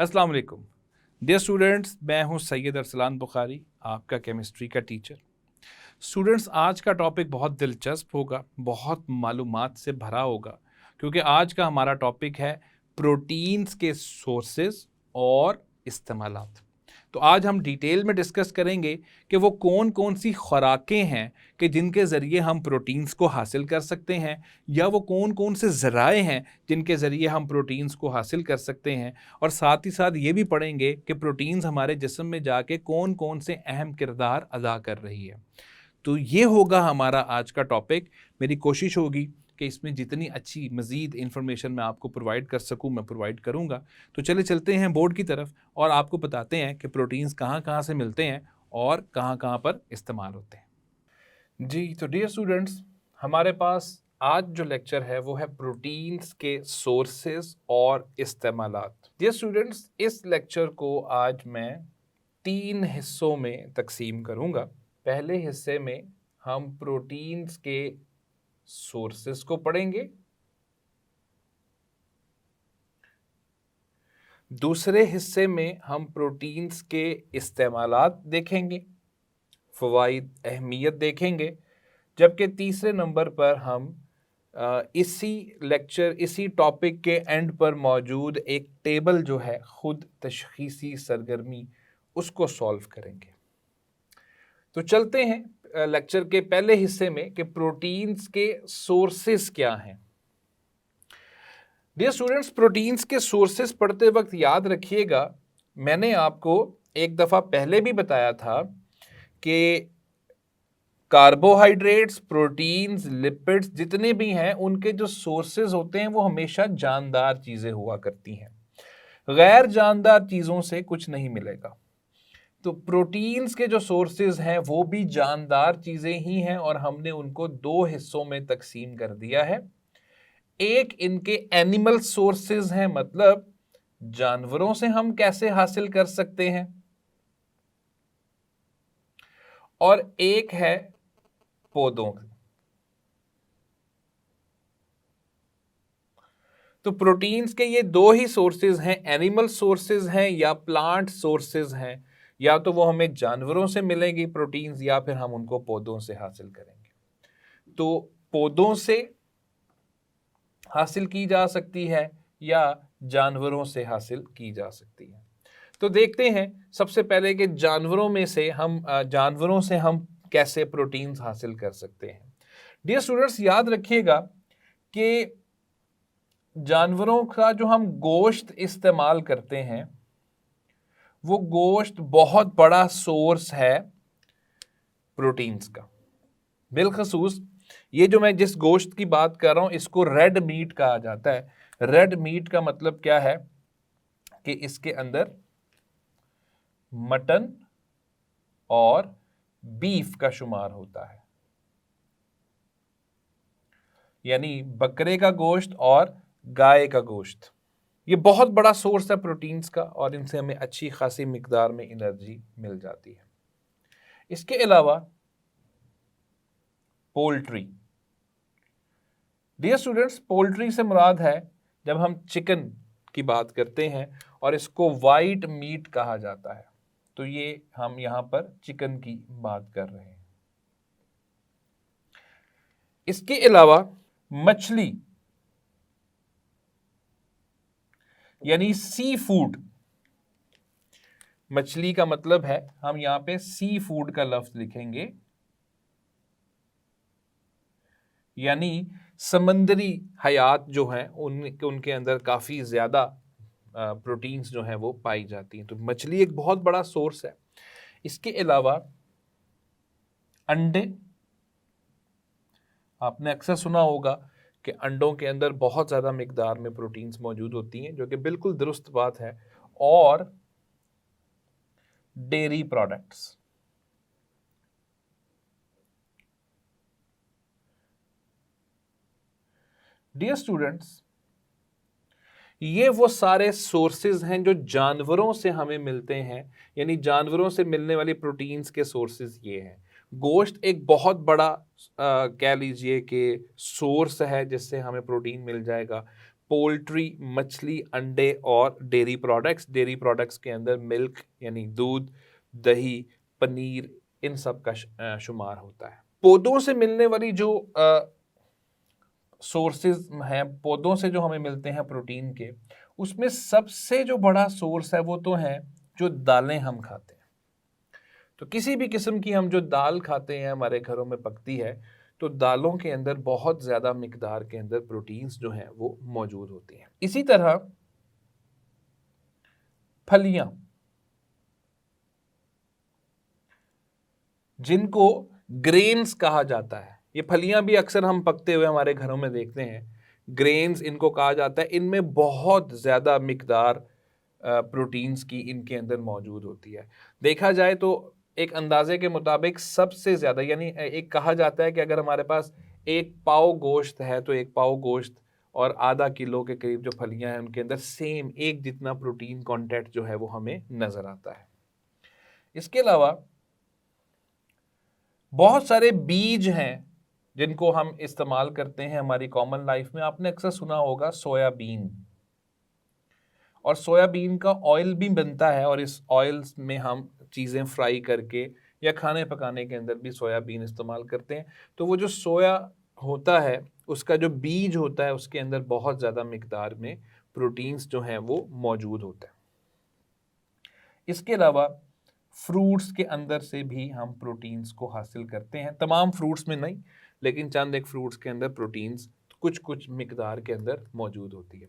अस्सलाम वालेकुम dear students, मैं हूं सैयद अरसलान बुखारी, आपका केमिस्ट्री का टीचर। स्टूडेंट्स, आज का टॉपिक बहुत दिलचस्प होगा, बहुत मालूमात से भरा होगा, क्योंकि आज का हमारा टॉपिक है प्रोटीन्स के सोर्सेज और इस्तेमालात। तो आज हम डिटेल में डिस्कस करेंगे कि वो कौन कौन सी खुराकें हैं कि जिनके ज़रिए हम प्रोटीन्स को हासिल कर सकते हैं, या वो कौन कौन से ज़राए हैं जिनके ज़रिए हम प्रोटीन्स को हासिल कर सकते हैं। और साथ ही साथ ये भी पढ़ेंगे कि प्रोटीन्स हमारे जिस्म में जाके कौन कौन से अहम किरदार अदा कर रही है। तो ये होगा हमारा आज का टॉपिक। मेरी कोशिश होगी कि इसमें जितनी अच्छी मज़ीद इन्फॉर्मेशन मैं आपको प्रोवाइड कर सकूं मैं प्रोवाइड करूंगा। तो चलते हैं बोर्ड की तरफ और आपको बताते हैं कि प्रोटीन्स कहाँ कहाँ से मिलते हैं और कहाँ कहाँ पर इस्तेमाल होते हैं। जी, तो डियर स्टूडेंट्स, हमारे पास आज जो लेक्चर है वो है प्रोटीन्स के सोर्सेज और इस्तेमालात। डियर स्टूडेंट्स, इस लेक्चर को आज मैं 3 हिस्सों में तकसीम करूंगा। पहले हिस्से में हम प्रोटीन्स के सोर्सेस को पढ़ेंगे, दूसरे हिस्से में हम प्रोटीन्स के इस्तेमालात देखेंगे, फ़वाइद अहमियत देखेंगे, जबकि तीसरे नंबर पर हम इसी टॉपिक के एंड पर मौजूद एक टेबल जो है खुद तशख़ीसी सरगर्मी, उसको सॉल्व करेंगे। तो चलते हैं लेक्चर के पहले हिस्से में कि प्रोटीन्स के सोर्सेस क्या हैं। डियर स्टूडेंट्स, प्रोटीन्स के सोर्सेस पढ़ते वक्त याद रखिएगा, मैंने आपको एक दफ़ा पहले भी बताया था कि कार्बोहाइड्रेट्स, प्रोटीन्स, लिपिड्स जितने भी हैं उनके जो सोर्सेज होते हैं वो हमेशा जानदार चीज़ें हुआ करती हैं। गैर जानदार चीज़ों से कुछ नहीं मिलेगा। तो प्रोटीन्स के जो सोर्सेज हैं वो भी जानदार चीज़ें ही हैं और हमने उनको 2 हिस्सों में तकसीम कर दिया है। एक इनके एनिमल सोर्सेज हैं, मतलब जानवरों से हम कैसे हासिल कर सकते हैं, और एक है पौधों। तो प्रोटीन्स के ये 2 ही सोर्सेज हैं, एनिमल सोर्सेज हैं या प्लांट सोर्सेज हैं। या तो वो हमें जानवरों से मिलेंगी प्रोटीन्स, या फिर हम उनको पौधों से हासिल करेंगे। तो पौधों से हासिल की जा सकती है या जानवरों से हासिल की जा सकती है। तो देखते हैं सबसे पहले कि जानवरों से हम कैसे प्रोटीन्स हासिल कर सकते हैं। डियर स्टूडेंट्स, याद रखिएगा कि जानवरों का जो हम गोश्त इस्तेमाल करते हैं वो गोश्त बहुत बड़ा सोर्स है प्रोटीन्स का। बिलखसूस ये जो मैं जिस गोश्त की बात कर रहा हूं इसको रेड मीट कहा जाता है। रेड मीट का मतलब क्या है कि इसके अंदर मटन और बीफ का शुमार होता है, यानी बकरे का गोश्त और गाय का गोश्त। ये बहुत बड़ा सोर्स है प्रोटीन्स का और इनसे हमें अच्छी खासी मिकदार में एनर्जी मिल जाती है। इसके अलावा पोल्ट्री। डियर स्टूडेंट्स, पोल्ट्री से मुराद है जब हम चिकन की बात करते हैं और इसको वाइट मीट कहा जाता है, तो ये हम यहां पर चिकन की बात कर रहे हैं। इसके अलावा मछली यानी सी फूड। मछली का मतलब है, हम यहां पे सी फूड का लफ्ज लिखेंगे, यानी समंदरी हयात जो है उनके अंदर काफ़ी ज़्यादा प्रोटीन्स जो हैं वो पाई जाती हैं। तो मछली एक बहुत बड़ा सोर्स है। इसके अलावा अंडे, आपने अक्सर सुना होगा कि अंडों के अंदर बहुत ज़्यादा मिकदार में प्रोटीन्स मौजूद होती हैं, जो कि बिल्कुल दुरुस्त बात है। और डेयरी प्रोडक्ट्स। डियर स्टूडेंट्स, ये वो सारे सोर्सेज हैं जो जानवरों से हमें मिलते हैं, यानी जानवरों से मिलने वाली प्रोटीन्स के सोर्सेज ये हैं। गोश्त एक बहुत बड़ा कह लीजिए कि सोर्स है जिससे हमें प्रोटीन मिल जाएगा। पोल्ट्री, मछली, अंडे और डेयरी प्रोडक्ट्स। डेयरी प्रोडक्ट्स के अंदर मिल्क यानी दूध, दही, पनीर, इन सब का शुमार होता है। पौधों से मिलने वाली जो सोर्सेज हैं, पौधों से जो हमें मिलते हैं प्रोटीन के, उसमें सबसे जो बड़ा सोर्स है वो तो है जो दालें हम खाते हैं। तो किसी भी किस्म की हम जो दाल खाते हैं, हमारे घरों में पकती है, तो दालों के अंदर बहुत ज़्यादा मिकदार के अंदर प्रोटीन्स जो हैं वो मौजूद होती हैं। इसी तरह फलियां, जिनको ग्रेन्स कहा जाता है, ये फलियां भी अक्सर हम पकते हुए हमारे घरों में देखते हैं। ग्रेन्स इनको कहा जाता है। इनमें बहुत ज़्यादा मिकदार प्रोटीन्स की इनके अंदर मौजूद होती है। देखा जाए तो एक अंदाजे के मुताबिक सबसे ज़्यादा, यानी एक कहा जाता है कि अगर हमारे पास एक पाव गोश्त है तो एक पाव गोश्त और आधा किलो के करीब जो फलियां हैं उनके अंदर सेम एक जितना प्रोटीन कंटेंट जो है वो हमें नज़र आता है। इसके अलावा बहुत सारे बीज हैं जिनको हम इस्तेमाल करते हैं हमारी कॉमन लाइफ में। आपने अक्सर सुना होगा सोयाबीन, और सोयाबीन का ऑयल भी बनता है, और इस ऑयल में हम चीज़ें फ्राई करके या खाने पकाने के अंदर भी सोयाबीन इस्तेमाल करते हैं। तो वो जो सोया होता है, उसका जो बीज होता है, उसके अंदर बहुत ज़्यादा मिकदार में प्रोटीन्स जो हैं वो मौजूद होते हैं। इसके अलावा फ्रूट्स के अंदर से भी हम प्रोटीन्स को हासिल करते हैं। तमाम फ्रूट्स में नहीं, लेकिन चंद एक फ्रूट्स के अंदर प्रोटीन्स कुछ कुछ मिकदार के अंदर मौजूद होती है।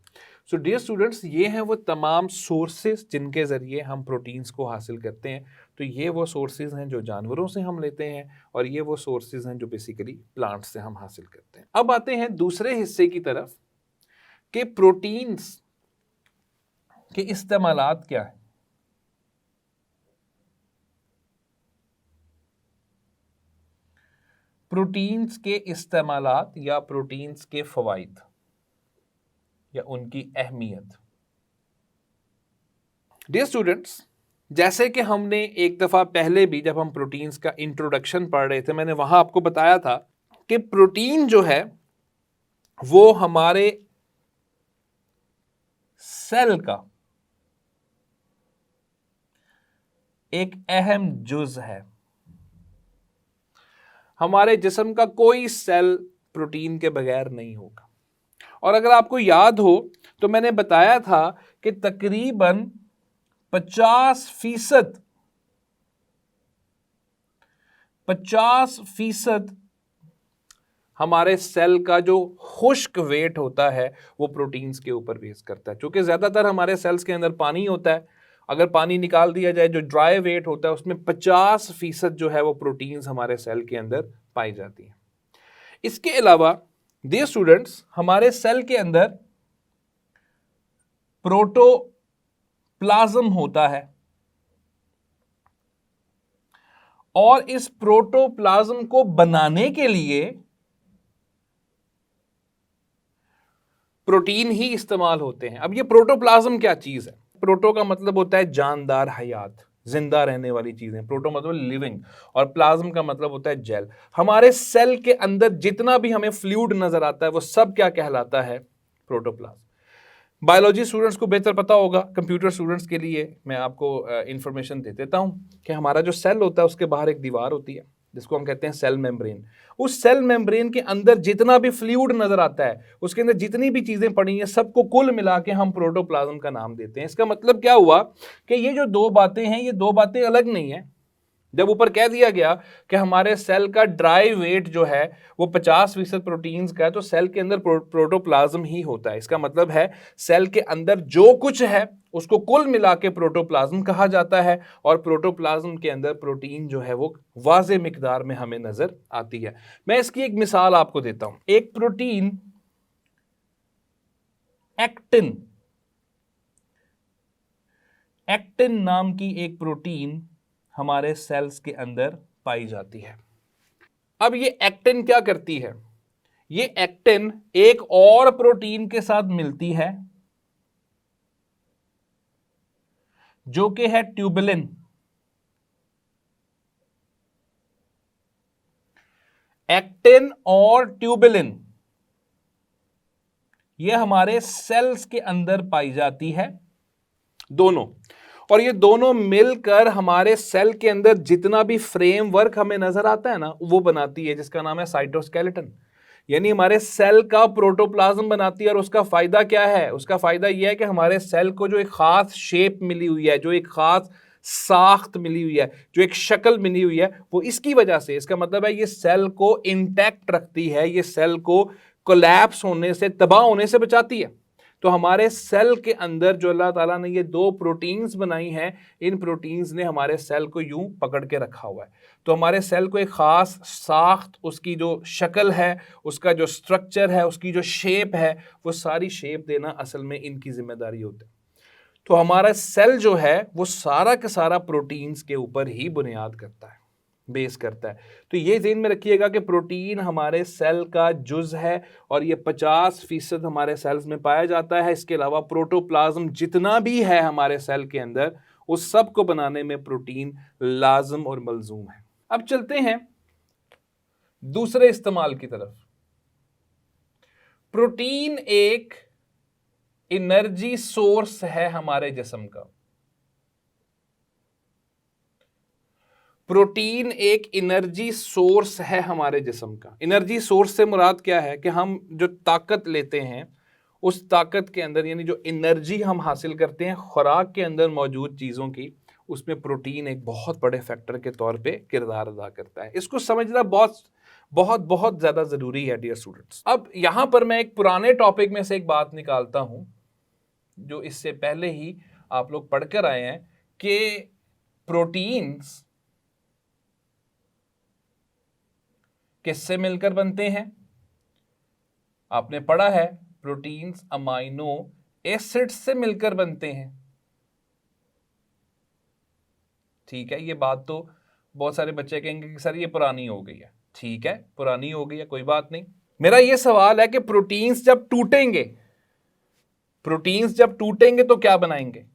सो डियर स्टूडेंट्स, ये हैं वो तमाम सोर्सेज जिनके ज़रिए हम प्रोटीन्स को हासिल करते हैं। तो ये वो सोर्सेज हैं जो जानवरों से हम लेते हैं, और ये वो सोर्सेज हैं जो बेसिकली प्लांट्स से हम हासिल करते हैं। अब आते हैं दूसरे हिस्से की तरफ कि प्रोटीन्स के इस्तेमालात क्या हैं। प्रोटीन्स के इस्तेमालात या प्रोटीन्स के फ़वाइद या उनकी अहमियत। डियर स्टूडेंट्स, जैसे कि हमने एक दफ़ा पहले भी जब हम प्रोटीन्स का इंट्रोडक्शन पढ़ रहे थे, मैंने वहां आपको बताया था कि प्रोटीन जो है वो हमारे सेल का एक अहम जुज है। हमारे जिस्म का कोई सेल प्रोटीन के बगैर नहीं होगा। और अगर आपको याद हो तो मैंने बताया था कि तकरीबन 50% हमारे सेल का जो खुश्क वेट होता है वो प्रोटीन्स के ऊपर बेस करता है। क्योंकि ज़्यादातर हमारे सेल्स के अंदर पानी होता है, अगर पानी निकाल दिया जाए, जो ड्राई वेट होता है उसमें 50% जो है वो प्रोटीन्स हमारे सेल के अंदर पाई जाती है। इसके अलावा डियर स्टूडेंट्स, हमारे सेल के अंदर प्रोटोप्लाज्म होता है, और इस प्रोटोप्लाज्म को बनाने के लिए प्रोटीन ही इस्तेमाल होते हैं। अब ये प्रोटोप्लाज्म क्या चीज है? प्रोटो का मतलब होता है जानदार, हयात, जिंदा रहने वाली चीजें। प्रोटो मतलब लिविंग, और प्लाज्म का मतलब होता है जेल। हमारे सेल के अंदर जितना भी हमें फ्लूइड नजर आता है वो सब क्या कहलाता है? प्रोटोप्लाज्म। बायोलॉजी स्टूडेंट्स को बेहतर पता होगा, कंप्यूटर स्टूडेंट्स के लिए मैं आपको इंफॉर्मेशन दे देता हूं कि हमारा जो सेल होता है उसके बाहर एक दीवार होती है जिसको हम कहते हैं सेल मेम्ब्रेन। उस सेल मेम्ब्रेन के अंदर जितना भी फ्लूइड नजर आता है, उसके अंदर जितनी भी चीजें पड़ी हैं, सबको कुल मिला के हम प्रोटोप्लाज्म का नाम देते हैं। इसका मतलब क्या हुआ कि ये जो दो बातें हैं, ये दो बातें अलग नहीं है। जब ऊपर कह दिया गया कि हमारे सेल का ड्राई वेट जो है वो 50% प्रोटीन्स का है, तो सेल के अंदर प्रोटोप्लाज्म ही होता है। इसका मतलब है सेल के अंदर जो कुछ है उसको कुल मिला के प्रोटोप्लाज्म कहा जाता है, और प्रोटोप्लाज्म के अंदर प्रोटीन जो है वो वाज़े मिकदार में हमें नजर आती है। मैं इसकी एक मिसाल आपको देता हूं। एक प्रोटीन एक्टिन, एक्टिन नाम की एक प्रोटीन हमारे सेल्स के अंदर पाई जाती है। अब ये एक्टिन क्या करती है? ये एक्टिन एक और प्रोटीन के साथ मिलती है जो कि है ट्यूबुलिन। एक्टिन और ट्यूबुलिन ये हमारे सेल्स के अंदर पाई जाती है, दोनों। और ये दोनों मिलकर हमारे सेल के अंदर जितना भी फ्रेमवर्क हमें नजर आता है ना, वो बनाती है, जिसका नाम है साइटोस्केलेटन। यानी हमारे सेल का प्रोटोप्लाज्म बनाती है। और उसका फायदा क्या है? उसका फायदा यह है कि हमारे सेल को जो एक खास शेप मिली हुई है, जो एक खास साख्त मिली हुई है, जो एक शक्ल मिली हुई है, वो इसकी वजह से, इसका मतलब है ये सेल को इंटैक्ट रखती है, ये सेल को कोलैप्स होने से, तबाह होने से बचाती है। तो हमारे सेल के अंदर जो अल्लाह ताला ने ये दो प्रोटीन्स बनाई हैं, इन प्रोटीन्स ने हमारे सेल को यूं पकड़ के रखा हुआ है। तो हमारे सेल को एक खास साख्त, उसकी जो शक्ल है, उसका जो स्ट्रक्चर है, उसकी जो शेप है, वो सारी शेप देना असल में इनकी जिम्मेदारी होती है। तो हमारा सेल जो है वो सारा का सारा प्रोटीन्स के ऊपर ही बुनियाद करता है, बेस करता है। तो ये ध्यान में रखिएगा कि प्रोटीन हमारे सेल का जुज है और ये 50% हमारे सेल्स में पाया जाता है। इसके अलावा प्रोटोप्लाज्म जितना भी है हमारे सेल के अंदर, उस सब को बनाने में प्रोटीन लाजम और मलजूम है। अब चलते हैं दूसरे इस्तेमाल की तरफ। प्रोटीन एक एनर्जी सोर्स है हमारे जिस्म का। प्रोटीन एक एनर्जी सोर्स है हमारे जिस्म का। एनर्जी सोर्स से मुराद क्या है? कि हम जो ताकत लेते हैं, उस ताकत के अंदर, यानी जो एनर्जी हम हासिल करते हैं खुराक के अंदर मौजूद चीज़ों की, उसमें प्रोटीन एक बहुत बड़े फैक्टर के तौर पे किरदार अदा करता है। इसको समझना बहुत बहुत बहुत ज़्यादा ज़रूरी है डियर स्टूडेंट्स। अब यहाँ पर मैं एक पुराने टॉपिक में से एक बात निकालता हूँ, जो इससे पहले ही आप लोग पढ़कर आए हैं, कि प्रोटीन्स किससे मिलकर बनते हैं? आपने पढ़ा है प्रोटीन्स अमाइनो एसिड्स से मिलकर बनते हैं। ठीक है, ये बात तो बहुत सारे बच्चे कहेंगे कि सर ये पुरानी हो गई है। ठीक है, पुरानी हो गई है, कोई बात नहीं। मेरा ये सवाल है कि प्रोटीन्स जब टूटेंगे तो क्या बनाएंगे?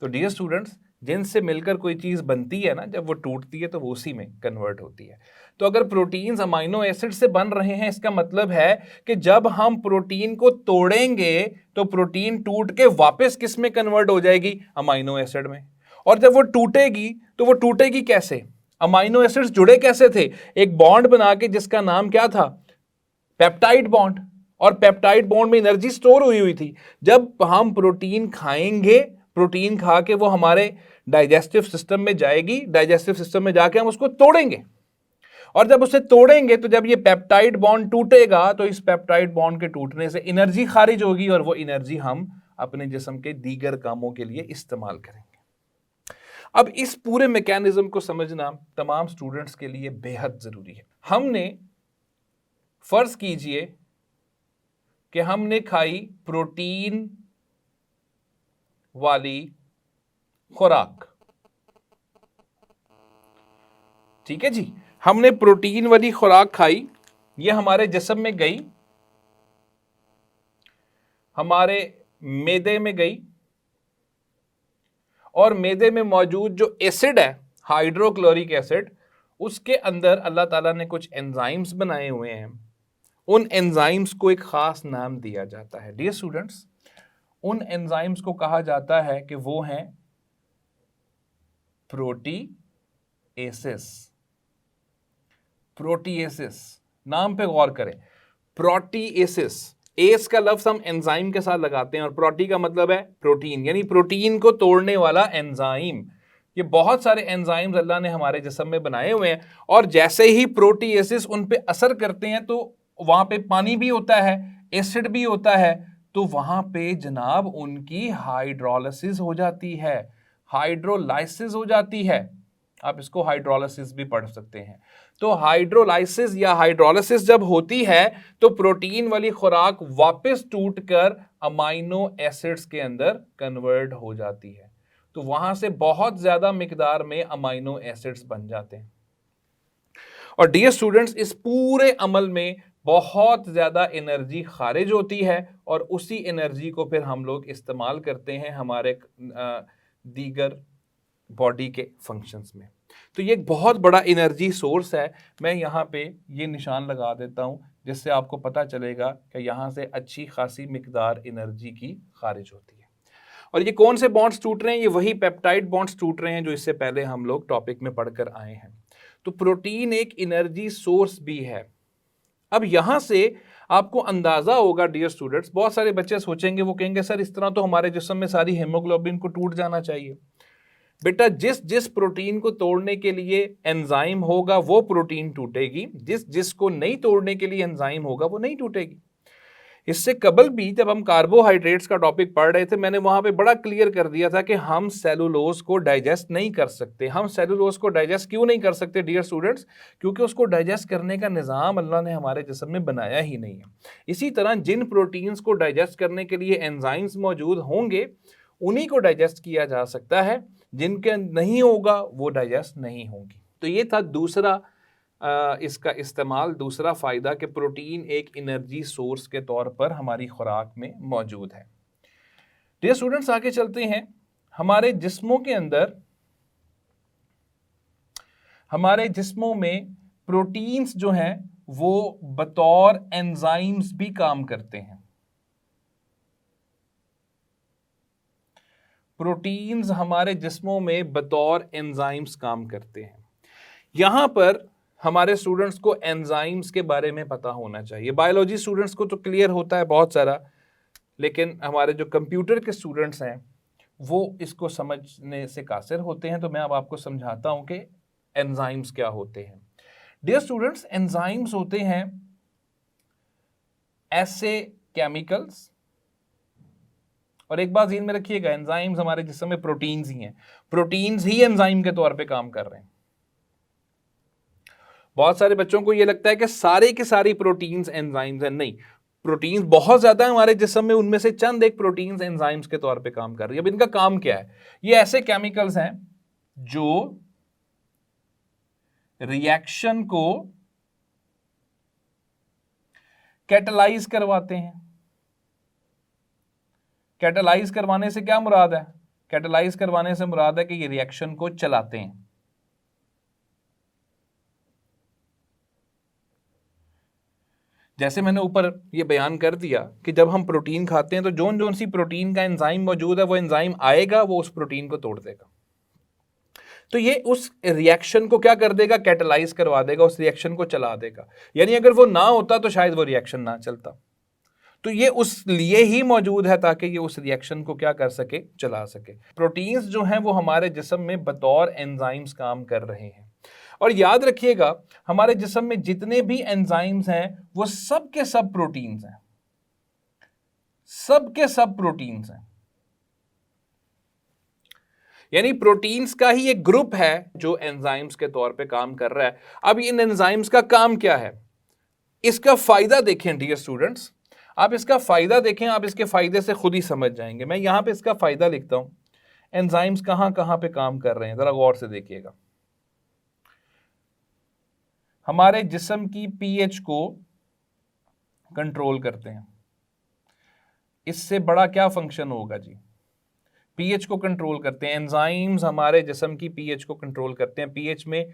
तो डियर स्टूडेंट्स, जिनसे मिलकर कोई चीज बनती है ना, जब वो टूटती है तो वो उसी में कन्वर्ट होती है। तो अगर प्रोटीन्स अमाइनो एसिड से बन रहे हैं, इसका मतलब है कि जब हम प्रोटीन को तोड़ेंगे तो प्रोटीन टूट के वापस किस में कन्वर्ट हो जाएगी? अमाइनो एसिड में। और जब वो टूटेगी तो वो टूटेगी कैसे? अमाइनो एसिड्स जुड़े कैसे थे? एक बॉन्ड बना के, जिसका नाम क्या था? Peptide bond. और पेप्टाइड बॉन्ड में एनर्जी स्टोर हुई थी। जब हम प्रोटीन खाएंगे, प्रोटीन खा के वो हमारे डाइजेस्टिव सिस्टम में जाएगी, डाइजेस्टिव सिस्टम में जाके हम उसको तोड़ेंगे। और जब उसे तोड़ेंगे तो जब ये पेप्टाइड बॉन्ड टूटेगा, तो इस पेप्टाइड बॉन्ड के टूटने से एनर्जी खारिज होगी, और वो एनर्जी हम अपने जिस्म के दीगर कामों के लिए इस्तेमाल करेंगे। अब इस पूरे मैकेनिज्म को समझना तमाम स्टूडेंट्स के लिए बेहद जरूरी है। हमने, फर्ज कीजिए कि हमने खाई प्रोटीन वाली खुराक। ठीक है जी, हमने प्रोटीन वाली खुराक खाई, ये हमारे जिस्म में गई, हमारे मैदे में गई, और मैदे में मौजूद जो एसिड है, हाइड्रोक्लोरिक एसिड, उसके अंदर अल्लाह ताला ने कुछ एंजाइम्स बनाए हुए हैं। उन एंजाइम्स को एक खास नाम दिया जाता है। डियर स्टूडेंट्स, उन एंजाइम्स को कहा जाता है कि वो हैं प्रोटीएसिस। प्रोटीएसिस, नाम पे गौर करें, प्रोटीएसिस। एस का लफ्ज हम एंजाइम के साथ लगाते हैं, और प्रोटी का मतलब है प्रोटीन, यानी प्रोटीन को तोड़ने वाला एंजाइम। ये बहुत सारे एंजाइम्स अल्लाह ने हमारे जिस्म में बनाए हुए हैं, और जैसे ही प्रोटीएसिस उन पे असर करते हैं तो वहां पे पानी भी होता है, एसिड भी होता है, तो वहां पे जनाब उनकी हाइड्रोलिसिस हो जाती है, हाइड्रोलाइसिस हो जाती है। आप इसको हाइड्रोलिसिस भी पढ़ सकते हैं। तो हाइड्रोलाइसिस या हाइड्रोलिसिस जब होती है तो प्रोटीन वाली खुराक वापस टूटकर अमाइनो एसिड्स के अंदर कन्वर्ट हो जाती है। तो वहां से बहुत ज्यादा मिकदार में अमाइनो एसिड्स बन जाते हैं। और डियर स्टूडेंट्स, इस पूरे अमल में बहुत ज्यादा एनर्जी खारिज होती है, और उसी एनर्जी को फिर हम लोग इस्तेमाल करते हैं हमारे दीगर बॉडी के फंक्शंस में। तो ये एक बहुत बड़ा एनर्जी सोर्स है। मैं यहाँ पे ये निशान लगा देता हूँ जिससे आपको पता चलेगा कि यहाँ से अच्छी खासी मिकदार एनर्जी की खारिज होती है। और ये कौन से बॉन्ड्स टूट रहे हैं? ये वही पेप्टाइड बॉन्ड्स टूट रहे हैं जो इससे पहले हम लोग टॉपिक में पढ़कर आए हैं। तो प्रोटीन एक एनर्जी सोर्स भी है। अब यहां से आपको अंदाजा होगा डियर स्टूडेंट्स, बहुत सारे बच्चे सोचेंगे, वो कहेंगे सर इस तरह तो हमारे जिस्म में सारी हेमोग्लोबिन को टूट जाना चाहिए। बेटा जिस जिस प्रोटीन को तोड़ने के लिए एंजाइम होगा वो प्रोटीन टूटेगी, जिस जिसको नहीं तोड़ने के लिए एंजाइम होगा वो नहीं टूटेगी। इससे कबल भी जब हम कार्बोहाइड्रेट्स का टॉपिक पढ़ रहे थे, मैंने वहां पे बड़ा क्लियर कर दिया था कि हम सेलुलोज को डाइजेस्ट नहीं कर सकते। हम सेलुलोज को डाइजेस्ट क्यों नहीं कर सकते डियर स्टूडेंट्स? क्योंकि उसको डाइजेस्ट करने का निज़ाम अल्लाह ने हमारे जिस्म में बनाया ही नहीं है। इसी तरह जिन प्रोटीन्स को डाइजेस्ट करने के लिए एंजाइम्स मौजूद होंगे उन्हीं को डाइजेस्ट किया जा सकता है, जिनके नहीं होगा वो डाइजेस्ट नहीं होंगी। तो ये था दूसरा इसका इस्तेमाल, दूसरा फ़ायदा कि प्रोटीन एक एनर्जी सोर्स के तौर पर हमारी खुराक में मौजूद है। डियर स्टूडेंट्स आगे चलते हैं। हमारे जिस्मों के अंदर, हमारे जिस्मों में प्रोटीन्स जो हैं वो बतौर एंजाइम्स भी काम करते हैं। प्रोटीन्स हमारे जिस्मों में बतौर एंजाइम्स काम करते हैं। यहां पर हमारे स्टूडेंट्स को एंजाइम्स के बारे में पता होना चाहिए। बायोलॉजी स्टूडेंट्स को तो क्लियर होता है बहुत सारा, लेकिन हमारे जो कंप्यूटर के स्टूडेंट्स हैं वो इसको समझने से कासिर होते हैं। तो मैं अब आपको समझाता हूं कि एंजाइम्स क्या होते हैं। डियर स्टूडेंट्स, एंजाइम्स होते हैं ऐसे केमिकल्स, और एक बात ध्यान में रखिएगा, एंजाइम्स हमारे जिस्म में प्रोटीन्स ही हैं। प्रोटीन्स ही एंजाइम के तौर पे काम कर रहे हैं। बहुत सारे बच्चों को यह लगता है कि सारे के सारी प्रोटीन्स एंजाइम्स हैं। नहीं, प्रोटीन्स बहुत ज्यादा है हमारे जिस्म में, उनमें से चंद एक प्रोटीन्स एंजाइम्स के तौर पे काम कर रही है। अब इनका काम क्या है? ये ऐसे केमिकल्स हैं जो रिएक्शन को कैटलाइज करवाते हैं। कैटलाइज करवाने से क्या मुराद है? कैटलाइज करवाने से मुराद है कि ये रिएक्शन को चलाते हैं। जैसे मैंने ऊपर ये बयान कर दिया कि जब हम प्रोटीन खाते हैं तो जोन जोन सी प्रोटीन का एंजाइम मौजूद है, वो एंजाइम आएगा, वो उस प्रोटीन को तोड़ देगा। तो ये उस रिएक्शन को क्या कर देगा? कैटलाइज करवा देगा, उस रिएक्शन को चला देगा। यानी अगर वो ना होता तो शायद वो रिएक्शन ना चलता। तो ये उस लिए ही मौजूद है ताकि ये उस रिएक्शन को क्या कर सके? चला सके। प्रोटीन्स जो हैं वो हमारे जिस्म में बतौर एंजाइम्स काम कर रहे हैं। और याद रखिएगा, हमारे जिस्म में जितने भी एंजाइम्स हैं वो सब के सब प्रोटीन्स हैं, सब के सब प्रोटीन्स हैं। यानी प्रोटीन्स का ही एक ग्रुप है जो एंजाइम्स के तौर पे काम कर रहा है। अब इन एंजाइम्स का काम क्या है? इसका फायदा देखें डियर स्टूडेंट्स, आप इसका फायदा देखें, आप इसके फायदे से खुद ही समझ जाएंगे। मैं यहां पे इसका फायदा लिखता हूं, एंजाइम्स कहां कहां पे काम कर रहे हैं, जरा गौर से देखिएगा। हमारे जिस्म की पीएच को कंट्रोल करते हैं। इससे बड़ा क्या फंक्शन होगा जी? पीएच को कंट्रोल करते हैं। एंजाइम्स हमारे जिस्म की पीएच को कंट्रोल करते हैं। पीएच में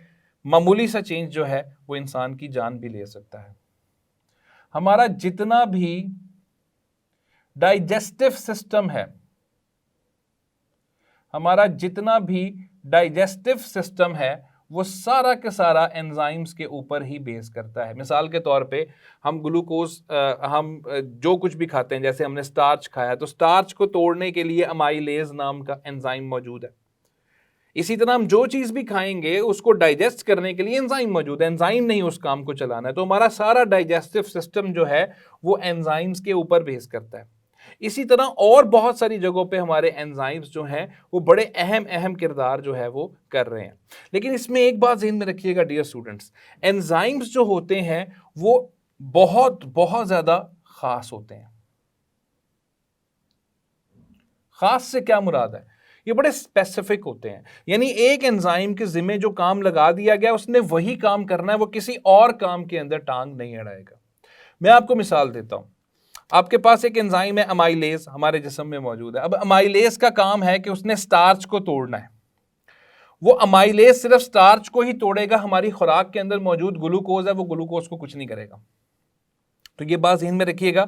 मामूली सा चेंज जो है वो इंसान की जान भी ले सकता है। हमारा जितना भी डाइजेस्टिव सिस्टम है, हमारा जितना भी डाइजेस्टिव सिस्टम है वो सारा के सारा एंजाइम्स के ऊपर ही बेस करता है। मिसाल के तौर पे हम ग्लूकोज, हम जो कुछ भी खाते हैं, जैसे हमने स्टार्च खाया तो स्टार्च को तोड़ने के लिए अमाइलेज नाम का एंजाइम मौजूद है। इसी तरह हम जो चीज़ भी खाएंगे उसको डाइजेस्ट करने के लिए एंजाइम मौजूद है। एंजाइम नहीं उस काम को चलाना है। तो हमारा सारा डाइजेस्टिव सिस्टम जो है वो एंजाइम्स के ऊपर बेस करता है। इसी तरह और बहुत सारी जगहों पे हमारे एंजाइम्स जो हैं वो बड़े अहम अहम किरदार जो है वो कर रहे हैं। लेकिन इसमें एक बात ध्यान में रखिएगा डियर स्टूडेंट्स, एंजाइम्स जो होते हैं वो बहुत बहुत ज़्यादा खास होते हैं। खास से क्या मुराद है? ये बड़े स्पेसिफिक होते हैं। यानी एक एंजाइम के जिम्मे जो काम लगा दिया गया उसने वही काम करना है, वो किसी और काम के अंदर टांग नहीं अड़ाएगा। मैं आपको मिसाल देता हूं। आपके पास एक एंजाइम है अमाइलेज, हमारे जिस्म में मौजूद है। अब अमाइलेज का काम है कि उसने स्टार्च को तोड़ना है। वो अमाइलेज सिर्फ स्टार्च को ही तोड़ेगा, हमारी खुराक के अंदर मौजूद ग्लूकोज है वो ग्लूकोज को कुछ नहीं करेगा। तो ये बात ध्यान में रखिएगा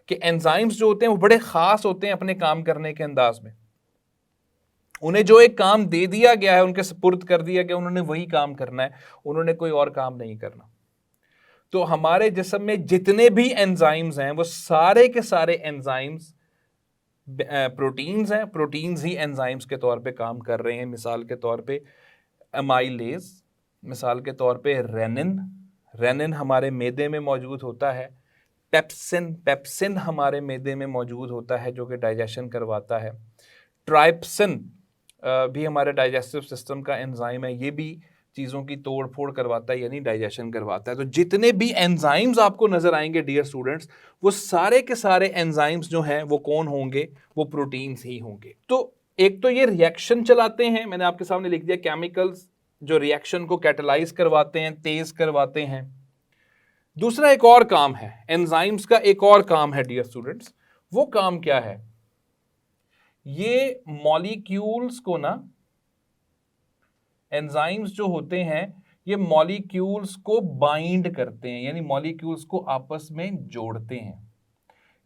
कि एंजाइम्स जो होते हैं वो बड़े खास होते हैं अपने काम करने के अंदाज में। उन्हें जो एक काम दे दिया गया है, उनके सुपुर्द कर दिया गया, उन्होंने वही काम करना है, उन्होंने कोई और काम नहीं करना। तो हमारे जिस्म में जितने भी एंजाइम्स हैं वो सारे के सारे एंजाइम्स प्रोटीन्स हैं, प्रोटीन्स ही एंजाइम्स के तौर पे काम कर रहे हैं। मिसाल के तौर पे अमाइलेज, मिसाल के तौर पे रेनिन, रेनिन हमारे मैदे में मौजूद होता है। पेप्सिन, पेप्सिन हमारे मैदे में मौजूद होता है जो कि डाइजेशन करवाता है। ट्राइप्सिन भी हमारे डाइजेस्टिव सिस्टम का एंजाइम है, ये भी चीज़ों की तोड़ फोड़ करवाता है यानी डाइजेशन करवाता है। तो जितने भी एंजाइम्स आपको नजर आएंगे डियर स्टूडेंट्स, वो सारे के सारे एंजाइम्स जो हैं वो कौन होंगे, वो प्रोटीन्स ही होंगे। तो एक तो ये रिएक्शन चलाते हैं, मैंने आपके सामने लिख दिया, केमिकल्स जो रिएक्शन को कैटलाइज करवाते हैं, तेज करवाते हैं। दूसरा एक और काम है एंजाइम्स का, एक और काम है डियर स्टूडेंट्स, वो काम क्या है, ये मॉलिक्यूल्स को ना, एंजाइम्स जो होते हैं ये मॉलिक्यूल्स को बाइंड करते हैं यानी मॉलिक्यूल्स को आपस में जोड़ते हैं।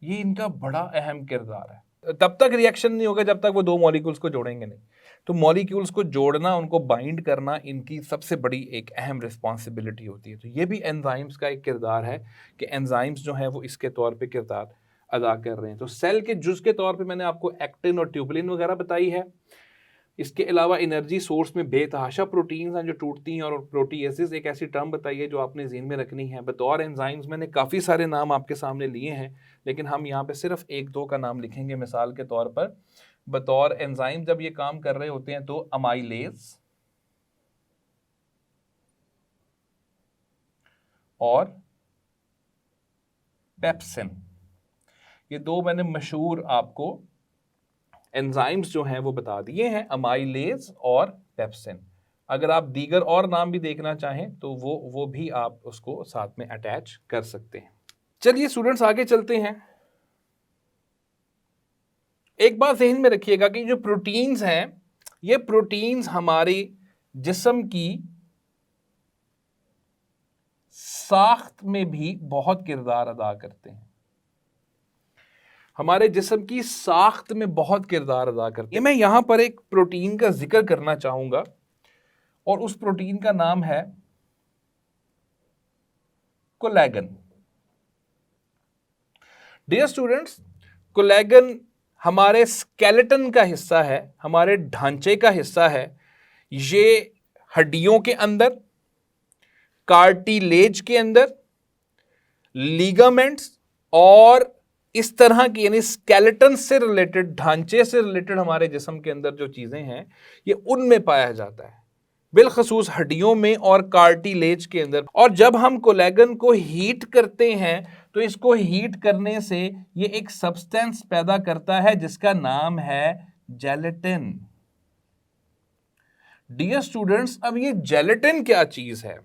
ये इनका बड़ा अहम किरदार है। तब तक रिएक्शन नहीं होगा जब तक वो दो मॉलिक्यूल्स को जोड़ेंगे नहीं। तो मॉलिक्यूल्स को जोड़ना, उनको बाइंड करना इनकी सबसे बड़ी एक अहम रिस्पॉन्सिबिलिटी होती है। तो ये भी एंजाइम्स का एक किरदार है कि एंजाइम्स जो है वो इसके तौर पे किरदार अदा कर रहे हैं। तो सेल के जुज के तौर पे मैंने आपको एक्टिन और ट्यूबुलिन वगैरह बताई है। इसके अलावा एनर्जी सोर्स में बेतहाशा प्रोटीन्स हैं जो टूटती हैं, और प्रोटीएसिस एक ऐसी टर्म बताई है जो आपने ज़हन में रखनी है। बतौर एंजाइम्स मैंने काफ़ी सारे नाम आपके सामने लिए हैं, लेकिन हम यहाँ पे सिर्फ एक दो का नाम लिखेंगे। मिसाल के तौर पर बतौर एंजाइम जब ये काम कर रहे होते हैं तो अमाइलेज और पेप्सिन, ये दो मैंने मशहूर आपको एंजाइम्स जो हैं वो बता दिए हैं, अमाइलेज और पेप्सिन। अगर आप दीगर और नाम भी देखना चाहें तो वो भी आप उसको साथ में अटैच कर सकते हैं। चलिए स्टूडेंट्स आगे चलते हैं। एक बात ज़हन में रखिएगा कि जो प्रोटीन्स हैं, ये प्रोटीन्स हमारे जिस्म की साख्त में भी बहुत किरदार अदा करते हैं, हमारे जिस्म की साख्त में बहुत किरदार अदा करते हैं। मैं यहां पर एक प्रोटीन का जिक्र करना चाहूंगा और उस प्रोटीन का नाम है कोलेगन। डियर स्टूडेंट्स, कोलेगन हमारे स्केलेटन का हिस्सा है, हमारे ढांचे का हिस्सा है। ये हड्डियों के अंदर, कार्टिलेज के अंदर, लीगामेंट्स और इस तरह की यानी स्केलेटन से रिलेटेड, ढांचे से रिलेटेड हमारे जिस्म के अंदर जो चीजें हैं ये उनमें पाया जाता है, बिलखसूस हड्डियों में और कार्टिलेज के अंदर। और जब हम कोलेगन को हीट करते हैं तो इसको हीट करने से ये एक सब्सटेंस पैदा करता है जिसका नाम है जेलेटिन। डियर स्टूडेंट्स, अब ये जेलेटिन क्या चीज है,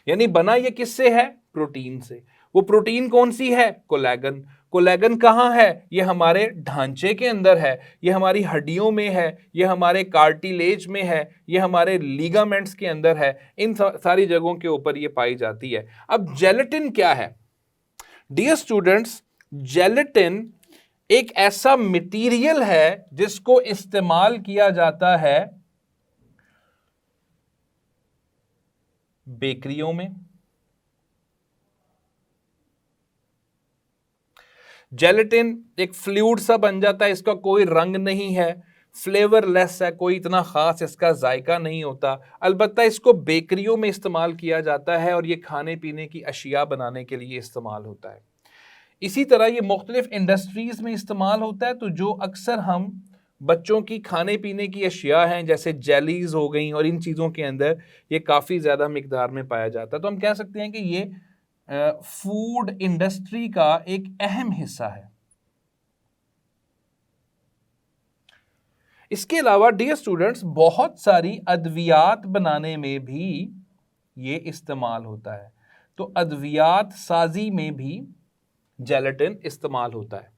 यानी बना ये किससे है, प्रोटीन से। वो प्रोटीन कौन सी है, कोलेगन। कोलेगन कहाँ है, ये हमारे ढांचे के अंदर है, ये हमारी हड्डियों में है, ये हमारे कार्टिलेज में है, ये हमारे लीगामेंट्स के अंदर है, इन सारी जगहों के ऊपर ये पाई जाती है। अब जेलेटिन क्या है डियर स्टूडेंट्स, जेलेटिन एक ऐसा मटेरियल है जिसको इस्तेमाल किया जाता है बेकरियों में। जेलेटिन एक फ्लूइड सा बन जाता है, इसका कोई रंग नहीं है, फ्लेवरलेस है, कोई इतना खास इसका जायका नहीं होता। अलबत्ता इसको बेकरियों में इस्तेमाल किया जाता है और ये खाने पीने की अशिया बनाने के लिए इस्तेमाल होता है। इसी तरह ये मुख्तलिफ इंडस्ट्रीज में इस्तेमाल होता है। तो जो अक्सर हम बच्चों की खाने पीने की अशिया हैं जैसे जेलीज हो गई और इन चीज़ों के अंदर ये काफ़ी ज़्यादा मिकदार में पाया जाता है। तो हम कह सकते हैं कि ये फूड इंडस्ट्री का एक अहम हिस्सा है। इसके अलावा डियर स्टूडेंट्स, बहुत सारी अद्वियात बनाने में भी ये इस्तेमाल होता है। तो अद्वियात साजी में भी जेलेटिन इस्तेमाल होता है।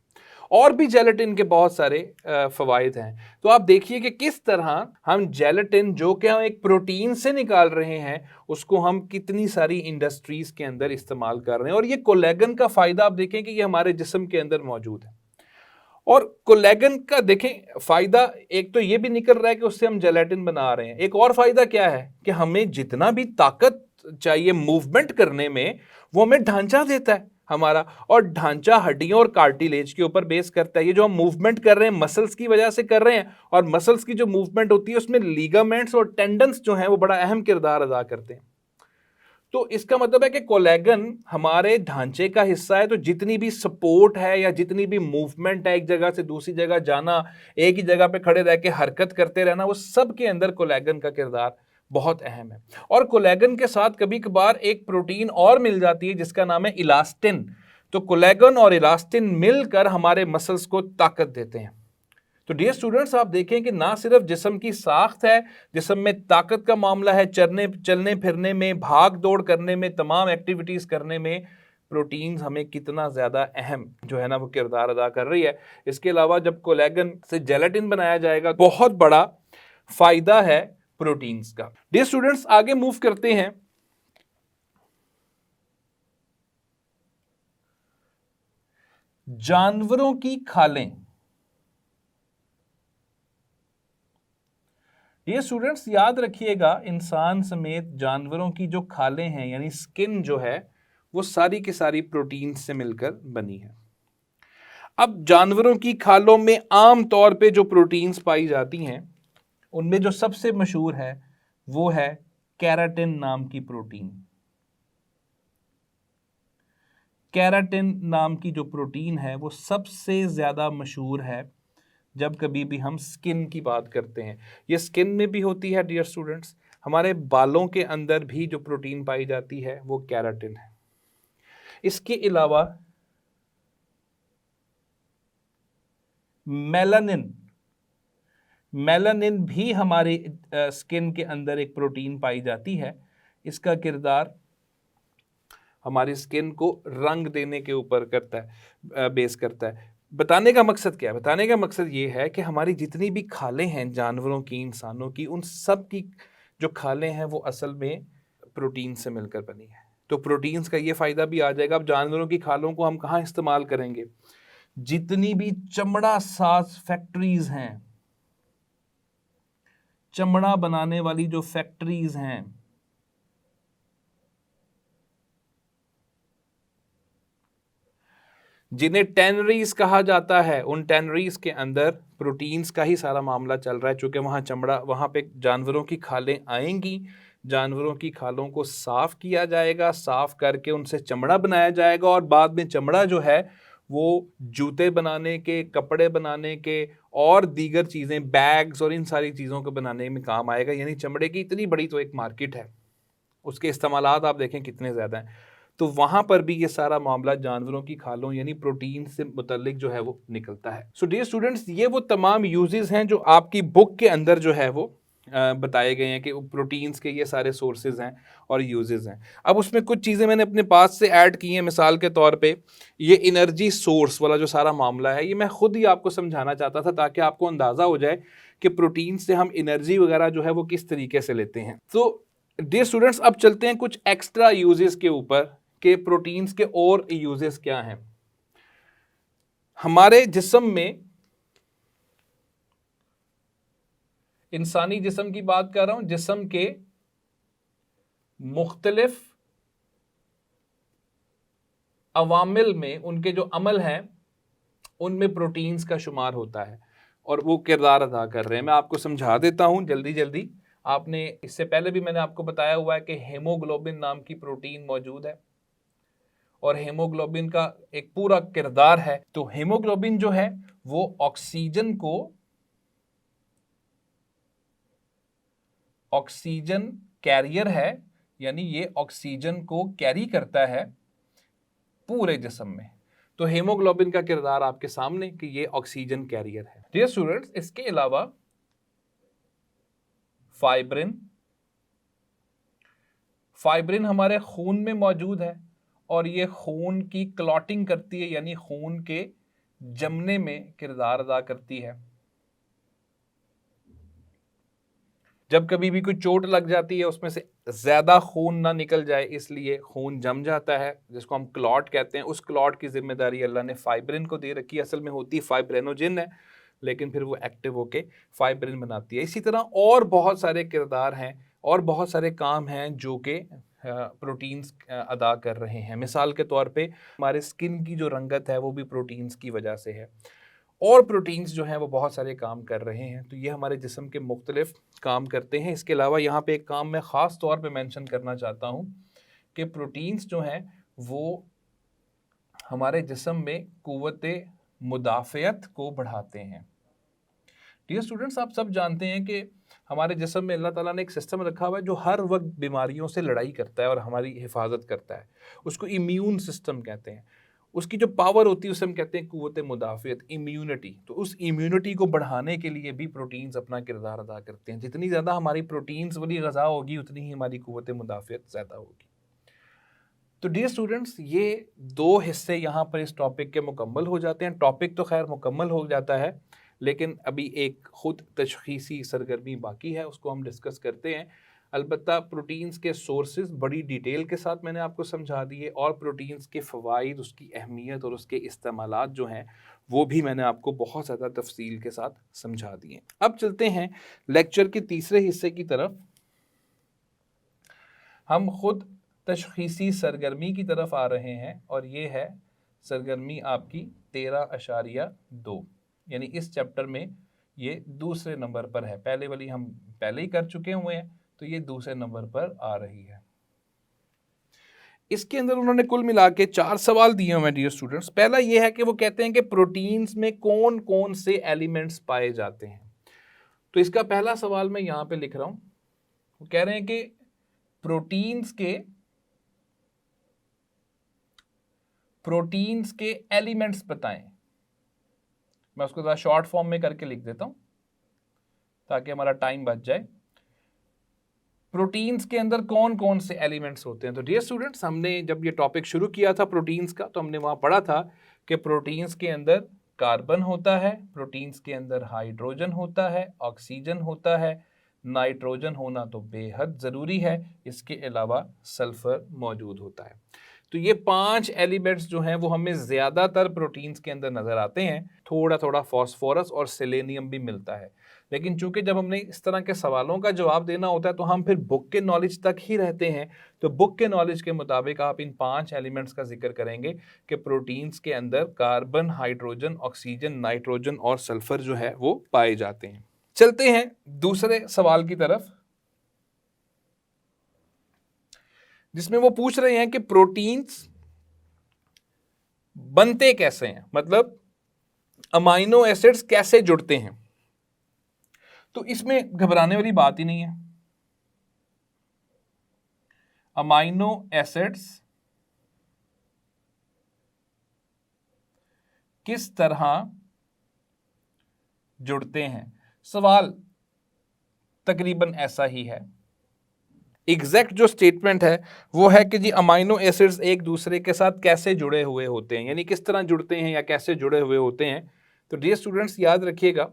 और भी जेलेटिन के बहुत सारे फवायद हैं। तो आप देखिए कि किस तरह हम जेलेटिन जो कि हम एक प्रोटीन से निकाल रहे हैं उसको हम कितनी सारी इंडस्ट्रीज के अंदर इस्तेमाल कर रहे हैं। और ये कोलेजन का फायदा आप देखें कि ये हमारे जिस्म के अंदर मौजूद है। और कोलेजन का देखें फायदा एक तो ये भी निकल रहा है कि उससे हम जेलेटिन बना रहे हैं। एक और फायदा क्या है कि हमें जितना भी ताकत चाहिए मूवमेंट करने में वो हमें ढांचा देता है हमारा। और ढांचा हड्डियों और कार्टिलेज के ऊपर बेस करता है। ये जो हम मूवमेंट कर रहे हैं मसल्स की वजह से कर रहे हैं, और मसल्स की जो मूवमेंट होती है उसमें लीगामेंट्स और टेंडन्स जो हैं वो बड़ा अहम किरदार अदा करते हैं। तो इसका मतलब है कि कोलेजन हमारे ढांचे का हिस्सा है। तो जितनी भी सपोर्ट है या जितनी भी मूवमेंट है, एक जगह से दूसरी जगह जाना, एक ही जगह पे खड़े रह के हरकत करते रहना, वो सब के अंदर कोलेजन का किरदार बहुत अहम है। और कोलेजन के साथ कभी कभार एक प्रोटीन और मिल जाती है जिसका नाम है इलास्टिन। तो कोलेजन और इलास्टिन मिलकर हमारे मसल्स को ताकत देते हैं। तो डियर स्टूडेंट्स, आप देखें कि ना सिर्फ जिस्म की साख्त है, जिस्म में ताकत का मामला है, चलने फिरने में, भाग दौड़ करने में, तमाम एक्टिविटीज करने में प्रोटीन्स हमें कितना ज्यादा अहम जो है ना वो किरदार अदा कर रही है। इसके अलावा जब कोलेजन से जेलेटिन बनाया जाएगा बहुत बड़ा फायदा है प्रोटीन्स का। डियर स्टूडेंट्स, आगे मूव करते हैं। जानवरों की खालें। ये स्टूडेंट्स याद रखिएगा, इंसान समेत जानवरों की जो खालें हैं यानी स्किन जो है वो सारी की सारी प्रोटीन से मिलकर बनी है। अब जानवरों की खालों में आम तौर पे जो प्रोटीन्स पाई जाती हैं उनमें जो सबसे मशहूर है वो है केराटिन नाम की प्रोटीन। केराटिन नाम की जो प्रोटीन है वो सबसे ज्यादा मशहूर है जब कभी भी हम स्किन की बात करते हैं। ये स्किन में भी होती है डियर स्टूडेंट्स। हमारे बालों के अंदर भी जो प्रोटीन पाई जाती है वो केराटिन है। इसके अलावा मेलानिन भी हमारे स्किन के अंदर एक प्रोटीन पाई जाती है। इसका किरदार हमारी स्किन को रंग देने के ऊपर करता है, बेस करता है। बताने का मकसद क्या है? बताने का मकसद ये है कि हमारी जितनी भी खालें हैं जानवरों की, इंसानों की, उन सब की जो खालें हैं वो असल में प्रोटीन से मिलकर बनी है। तो प्रोटीन्स का ये फायदा भी आ जाएगा। अब जानवरों की खालों को हम कहाँ इस्तेमाल करेंगे? जितनी भी चमड़ा साज फैक्ट्रीज हैं, चमड़ा बनाने वाली जो फैक्ट्रीज हैं, जिन्हें टैनरीज कहा जाता है, उन टैनरीज के अंदर प्रोटीन्स का ही सारा मामला चल रहा है। चूंकि वहाँ चमड़ा, वहाँ पे जानवरों की खालें आएंगी, जानवरों की खालों को साफ किया जाएगा, साफ करके उनसे चमड़ा बनाया जाएगा, और बाद में चमड़ा जो है वो जूते बनाने के, कपड़े बनाने के और दीगर चीज़ें, बैग्स और इन सारी चीज़ों को बनाने में काम आएगा। यानी चमड़े की इतनी बड़ी तो एक मार्केट है, उसके इस्तेमालात आप देखें कितने ज़्यादा हैं। तो वहां पर भी ये सारा मामला जानवरों की खालों यानी प्रोटीन से मुतल्लिक जो है वो निकलता है। सो डियर स्टूडेंट्स, ये वो तमाम यूजेस हैं जो आपकी बुक के अंदर जो है वो बताए गए हैं कि प्रोटीन्स के ये सारे सोर्सेज हैं और यूजेस हैं। अब उसमें कुछ चीज़ें मैंने अपने पास से ऐड की हैं। मिसाल के तौर पे ये एनर्जी सोर्स वाला जो सारा मामला है ये मैं खुद ही आपको समझाना चाहता था ताकि आपको अंदाज़ा हो जाए कि प्रोटीन से हम एनर्जी वगैरह जो है वो किस तरीके से लेते हैं। तो डियर स्टूडेंट्स, अब चलते हैं कुछ एक्स्ट्रा यूजेस के ऊपर के प्रोटीन्स के और यूजेस क्या हैं। हमारे जिस्म में, इंसानी जिस्म की बात कर रहा हूं, जिस्म के मुख्तलिफ अवामिल में उनके जो अमल हैं उनमें प्रोटीन्स का शुमार होता है और वो किरदार अदा कर रहे हैं। मैं आपको समझा देता हूं जल्दी जल्दी। आपने इससे पहले भी मैंने आपको बताया हुआ है कि हेमोग्लोबिन नाम की प्रोटीन मौजूद है और हेमोग्लोबिन का एक पूरा किरदार है। तो हेमोग्लोबिन जो है वो ऑक्सीजन कैरियर है, यानी ये ऑक्सीजन को कैरी करता है पूरे जिस्म में। तो हेमोग्लोबिन का किरदार आपके सामने कि ये ऑक्सीजन कैरियर है। डियर स्टूडेंट्स, इसके अलावा फाइब्रिन हमारे खून में मौजूद है और ये खून की क्लॉटिंग करती है, यानी खून के जमने में किरदार अदा करती है। जब कभी भी कोई चोट लग जाती है, उसमें से ज्यादा खून ना निकल जाए इसलिए खून जम जाता है, जिसको हम क्लॉट कहते हैं। उस क्लॉट की जिम्मेदारी अल्लाह ने फाइब्रिन को दे रखी है। असल में होती फाइब्रेनोजिन है, लेकिन फिर वो एक्टिव होके फाइब्रिन बनाती है। इसी तरह और बहुत सारे किरदार हैं और बहुत सारे काम हैं जो कि प्रोटीन्स अदा कर रहे हैं। मिसाल के तौर पे हमारे स्किन की जो रंगत है वो भी प्रोटीन्स की वजह से है, और प्रोटीन्स जो हैं वो बहुत सारे काम कर रहे हैं। तो ये हमारे जिस्म के मुख्तलिफ काम करते हैं। इसके अलावा यहाँ पे एक काम मैं ख़ास तौर पे मेंशन करना चाहता हूँ कि प्रोटीन्स जो हैं वो हमारे जिस्म में क़ुव्वत मुदाफ़ियत को बढ़ाते हैं। डियर स्टूडेंट्स, आप सब जानते हैं कि हमारे जिस्म में अल्लाह ताला ने एक सिस्टम रखा हुआ है जो हर वक्त बीमारियों से लड़ाई करता है और हमारी हिफाजत करता है। उसको इम्यून सिस्टम कहते हैं। उसकी जो पावर होती है उसे हम कहते हैं क़ुव्वत मुदाफ़ियत, इम्यूनिटी। तो उस इम्यूनिटी को बढ़ाने के लिए भी प्रोटीन्स अपना किरदार अदा करते हैं। जितनी ज़्यादा हमारी प्रोटीन्स वाली ग़िज़ा होगी उतनी ही हमारी क़ुव्वत मुदाफ़ियत ज़्यादा होगी। तो डियर स्टूडेंट्स, ये दो हिस्से यहाँ पर इस टॉपिक के मुकम्मल हो जाते हैं। टॉपिक तो खैर मुकम्मल हो जाता है, लेकिन अभी एक खुद तशख़ीसी सरगर्मी बाकी है, उसको हम डिस्कस करते हैं। अलबत्ता प्रोटीन्स के सोर्सेज बड़ी डिटेल के साथ मैंने आपको समझा दिए, और प्रोटीन्स के फ़वाइद, उसकी अहमियत और उसके इस्तेमालात जो हैं वो भी मैंने आपको बहुत ज़्यादा तफसील के साथ समझा दिए। अब चलते हैं लेक्चर के तीसरे हिस्से की तरफ। हम खुद तशख़ीसी सरगर्मी की तरफ आ रहे हैं, और ये है सरगर्मी आपकी 13.2, यानी इस चैप्टर में ये दूसरे नंबर पर है। पहले वाली हम पहले ही कर चुके हुए हैं, तो ये दूसरे नंबर पर आ रही है। इसके अंदर उन्होंने कुल मिला के 4 सवाल दिए हुए हैं डियर स्टूडेंट्स। पहला ये है कि वो कहते हैं कि प्रोटीन्स में कौन कौन से एलिमेंट्स पाए जाते हैं। तो इसका पहला सवाल मैं यहाँ पे लिख रहा हूँ। वो कह रहे हैं कि प्रोटीन्स के एलिमेंट्स बताएं। मैं उसको ज़रा शॉर्ट फॉर्म में करके लिख देता हूं ताकि हमारा टाइम बच जाए। प्रोटीन्स के अंदर कौन कौन से एलिमेंट्स होते हैं। तो डियर स्टूडेंट्स, हमने जब ये टॉपिक शुरू किया था प्रोटीन्स का, तो हमने वहां पढ़ा था कि प्रोटीन्स के अंदर कार्बन होता है, प्रोटीन्स के अंदर हाइड्रोजन होता है, ऑक्सीजन होता है, नाइट्रोजन होना तो बेहद ज़रूरी है, इसके अलावा सल्फर मौजूद होता है। तो ये 5 एलिमेंट्स जो हैं वो हमें ज़्यादातर प्रोटीन्स के अंदर नज़र आते हैं। थोड़ा थोड़ा फॉस्फोरस और सेलेनियम भी मिलता है, लेकिन चूंकि जब हमने इस तरह के सवालों का जवाब देना होता है तो हम फिर बुक के नॉलेज तक ही रहते हैं। तो बुक के नॉलेज के मुताबिक आप इन 5 एलिमेंट्स का जिक्र करेंगे कि प्रोटीन्स के अंदर कार्बन, हाइड्रोजन, ऑक्सीजन, नाइट्रोजन और सल्फर जो है वो पाए जाते हैं। चलते हैं दूसरे सवाल की तरफ, जिसमें वो पूछ रहे हैं कि प्रोटीन्स बनते कैसे हैं, मतलब अमाइनो एसिड्स कैसे जुड़ते हैं। तो इसमें घबराने वाली बात ही नहीं है। अमाइनो एसिड्स किस तरह जुड़ते हैं, सवाल तकरीबन ऐसा ही है। एग्जैक्ट जो स्टेटमेंट है वो है कि जी अमाइनो एसिड्स एक दूसरे के साथ कैसे जुड़े हुए होते हैं, यानी किस तरह जुड़ते हैं या कैसे जुड़े हुए होते हैं। तो डियर स्टूडेंट्स, याद रखिएगा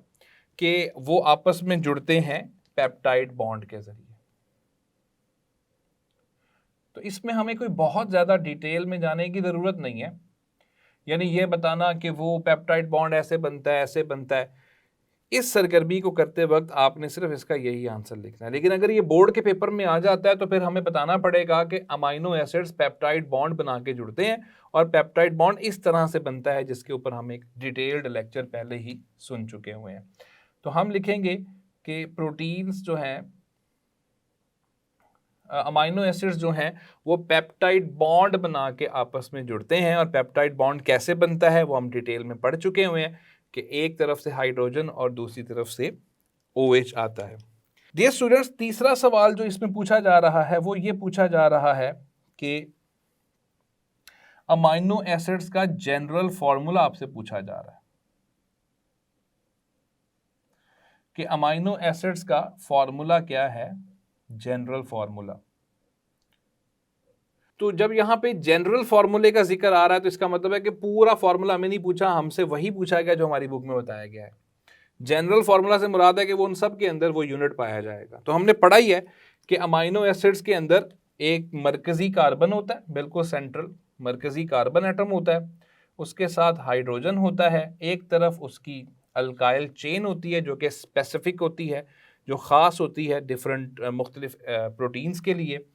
कि वो आपस में जुड़ते हैं पेप्टाइड बॉन्ड के जरिए। तो इसमें हमें कोई बहुत ज़्यादा डिटेल में जाने की ज़रूरत नहीं है, यानी ये बताना कि वो पेप्टाइड बॉन्ड ऐसे बनता है ऐसे बनता है, इस सरगर्मी को करते वक्त आपने सिर्फ इसका यही आंसर लिखना है। लेकिन अगर ये बोर्ड के पेपर में आ जाता है तो फिर हमें बताना पड़ेगा कि अमाइनो एसिड्स पेप्टाइड बॉन्ड बना के जुड़ते हैं, और पेप्टाइड बॉन्ड इस तरह से बनता है जिसके ऊपर हम एक डिटेल्ड लेक्चर पहले ही सुन चुके हुए हैं। तो हम लिखेंगे कि प्रोटीन्स जो हैं, अमाइनो एसिड्स जो हैं वो पेप्टाइड बॉन्ड बना के आपस में जुड़ते हैं, और पेप्टाइड बॉन्ड कैसे बनता है वो हम डिटेल में पढ़ चुके हुए हैं कि एक तरफ से हाइड्रोजन और दूसरी तरफ से OH आता है। डियर स्टूडेंट्स, तीसरा सवाल जो इसमें पूछा जा रहा है वो ये पूछा जा रहा है कि अमाइनो एसिड्स का जनरल फॉर्मूला आपसे पूछा जा रहा है कि अमाइनो एसिड्स का फॉर्मूला क्या है, जनरल फॉर्मूला। तो जब यहाँ पे जनरल फॉर्मूले का जिक्र आ रहा है तो इसका मतलब है कि पूरा फॉर्मूला हमें नहीं पूछा, हमसे वही पूछा गया जो हमारी बुक में बताया गया है। जनरल फॉर्मूला से मुराद है कि वो उन सब के अंदर वो यूनिट पाया जाएगा। तो हमने पढ़ा ही है कि अमाइनो एसिड्स के अंदर एक मरकजी कार्बन होता है, बिल्कुल सेंट्रल मरकजी कार्बन एटम होता है, उसके साथ हाइड्रोजन होता है, एक तरफ उसकी अल्काइल चेन होती है जो कि स्पेसिफिक होती है, जो ख़ास होती है डिफरेंट मुख्तलिफ प्रोटीन्स के लिए,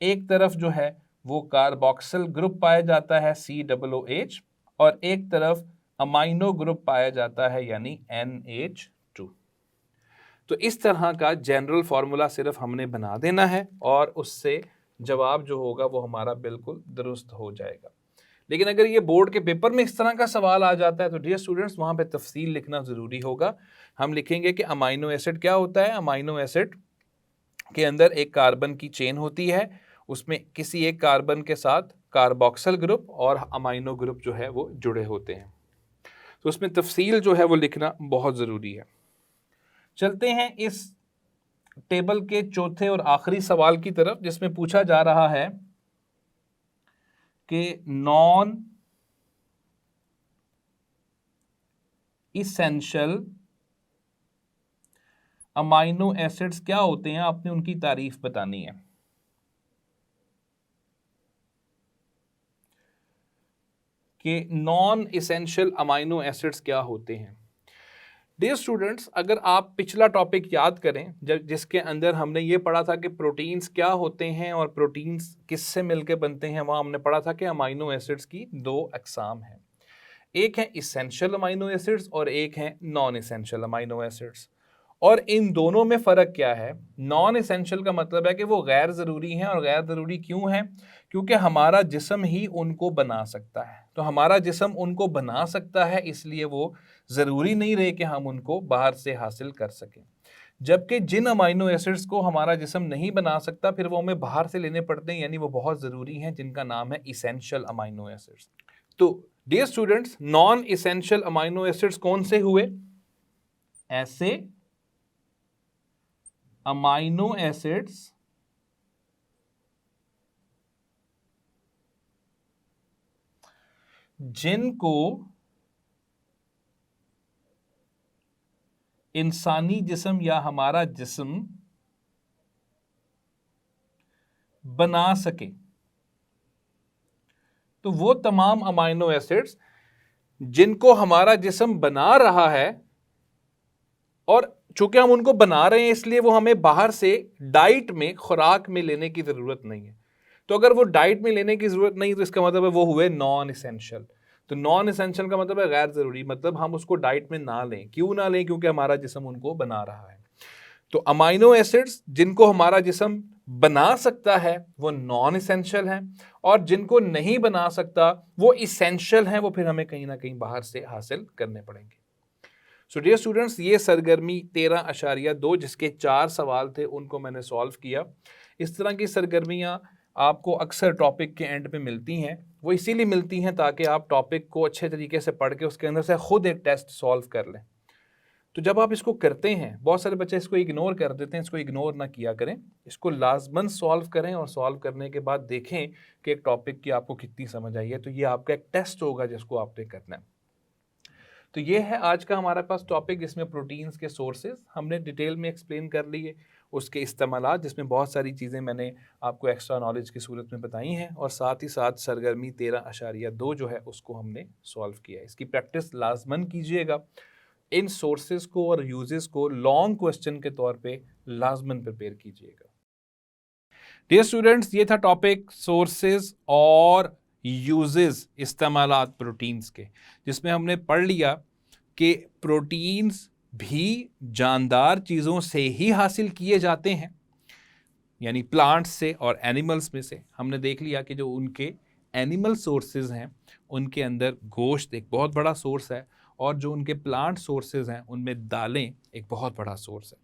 एक तरफ जो है वो कार्बोक्सिल ग्रुप पाया जाता है COOH, और एक तरफ अमाइनो ग्रुप पाया जाता है यानी NH2। तो इस तरह का जनरल फार्मूला सिर्फ हमने बना देना है और उससे जवाब जो होगा वो हमारा बिल्कुल दुरुस्त हो जाएगा। लेकिन अगर ये बोर्ड के पेपर में इस तरह का सवाल आ जाता है तो डियर स्टूडेंट्स वहाँ पे तफसील लिखना ज़रूरी होगा। हम लिखेंगे कि अमाइनो एसिड क्या होता है। अमाइनो एसिड के अंदर एक कार्बन की चेन होती है, उसमें किसी एक कार्बन के साथ कार्बोक्सिल ग्रुप और अमाइनो ग्रुप जो है वो जुड़े होते हैं। तो उसमें तफसील जो है वो लिखना बहुत ज़रूरी है। चलते हैं इस टेबल के चौथे और आखिरी सवाल की तरफ, जिसमें पूछा जा रहा है कि नॉन इसेंशियल अमाइनो एसिड्स क्या होते हैं, आपने उनकी तारीफ बतानी है। कि नॉन इसेंशियल अमाइनो एसिड्स क्या होते हैं। डियर स्टूडेंट्स, अगर आप पिछला टॉपिक याद करें जिसके अंदर हमने ये पढ़ा था कि प्रोटीन्स क्या होते हैं और प्रोटीन्स किससे मिलकर बनते हैं, वहाँ हमने पढ़ा था कि अमाइनो एसिड्स की दो अकसाम हैं, एक है इसेंशियल अमाइनो एसिड्स और एक है नॉन इसेंशियल अमाइनो एसिड्स। और इन दोनों में फ़र्क क्या है। नॉन इसेंशियल का मतलब है कि वो गैर ज़रूरी हैं, और गैर ज़रूरी क्यों हैं, क्योंकि हमारा जिस्म ही उनको बना सकता है। तो हमारा जिस्म उनको बना सकता है, इसलिए वो ज़रूरी नहीं रहे कि हम उनको बाहर से हासिल कर सकें। जबकि जिन अमाइनो एसिड्स को हमारा जिस्म नहीं बना सकता फिर वो हमें बाहर से लेने पड़ते हैं, यानी वो बहुत ज़रूरी हैं, जिनका नाम है इसेंशियल अमाइनो एसिड्स। तो dear students, non essential amino acids कौन से हुए? ऐसे अमाइनो एसिड्स जिनको इंसानी जिस्म या हमारा जिस्म बना सके। तो वो तमाम अमाइनो एसिड्स जिनको हमारा जिस्म बना रहा है, और चूंकि हम उनको बना रहे हैं इसलिए वो हमें बाहर से डाइट में, खुराक में लेने की ज़रूरत नहीं है। तो अगर वो डाइट में लेने की ज़रूरत नहीं तो इसका मतलब है वो हुए नॉन इसेंशियल। तो नॉन इसेंशियल का मतलब है गैर ज़रूरी, मतलब हम उसको डाइट में ना लें। क्यों ना लें? क्योंकि हमारा जिस्म उनको बना रहा है। तो अमाइनो एसिड्स जिनको हमारा जिस्म बना सकता है वो नॉन इसेंशियल हैं, और जिनको नहीं बना सकता वो इसेंशियल हैं, वो फिर हमें कहीं ना कहीं बाहर से हासिल करने पड़ेंगे। सो डियर स्टूडेंट्स, ये सरगर्मी 13.2 जिसके 4 सवाल थे उनको मैंने सॉल्व किया। इस तरह की सरगर्मियाँ आपको अक्सर टॉपिक के एंड पे मिलती हैं। वो इसीलिए मिलती हैं ताकि आप टॉपिक को अच्छे तरीके से पढ़ के उसके अंदर से खुद एक टेस्ट सॉल्व कर लें। तो जब आप इसको करते हैं, बहुत सारे बच्चे इसको इग्नोर कर देते हैं, इसको इग्नोर ना किया करें, इसको लाजमन सॉल्व करें, और सॉल्व करने के बाद देखें कि एक टॉपिक की आपको कितनी समझ आई है। तो ये आपका एक टेस्ट होगा जिसको आपने करना है। तो ये है आज का हमारे पास टॉपिक, जिसमें प्रोटीन्स के सोर्सेज हमने डिटेल में एक्सप्लेन कर लिए, उसके इस्तेमालात, जिसमें बहुत सारी चीज़ें मैंने आपको एक्स्ट्रा नॉलेज की सूरत में बताई हैं, और साथ ही साथ सरगर्मी 13.2 जो है उसको हमने सॉल्व किया है। इसकी प्रैक्टिस लाजमन कीजिएगा। इन सोर्सेज को और यूजेस को लॉन्ग क्वेश्चन के तौर पे लाजमन प्रिपेयर कीजिएगा। डियर स्टूडेंट्स, ये था टॉपिक सोर्सेज और यूजेस, इस्तेमालात प्रोटीन्स के, जिसमें हमने पढ़ लिया कि प्रोटीन्स भी जानदार चीज़ों से ही हासिल किए जाते हैं, यानी प्लांट्स से और एनिमल्स में से। हमने देख लिया कि जो उनके एनिमल सोर्सेज हैं उनके अंदर गोश्त एक बहुत बड़ा सोर्स है, और जो उनके प्लांट सोर्सेज हैं उनमें दालें एक बहुत बड़ा सोर्स है।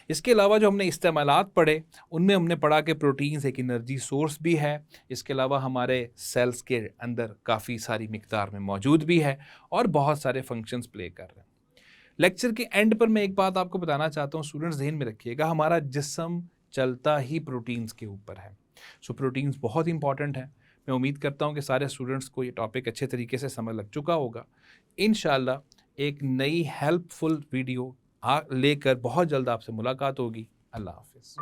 इसके अलावा जो हमने इस्तेमालात पढ़े उनमें हमने पढ़ा कि प्रोटीन्स एक एनर्जी सोर्स भी है, इसके अलावा हमारे सेल्स के अंदर काफ़ी सारी मिकदार में मौजूद भी है और बहुत सारे फंक्शंस प्ले कर रहे हैं। लेक्चर के एंड पर मैं एक बात आपको बताना चाहता हूँ, स्टूडेंट्स ध्यान में रखिएगा, हमारा जिस्म चलता ही प्रोटीन्स के ऊपर है। सो प्रोटीन्स बहुत इंपॉर्टेंट है। मैं उम्मीद करता हूँ कि सारे स्टूडेंट्स को ये टॉपिक अच्छे तरीके से समझ लग चुका होगा। इंशाल्लाह एक नई हेल्पफुल वीडियो लेकर बहुत जल्द आपसे मुलाकात होगी। अल्लाह हाफ़िज़।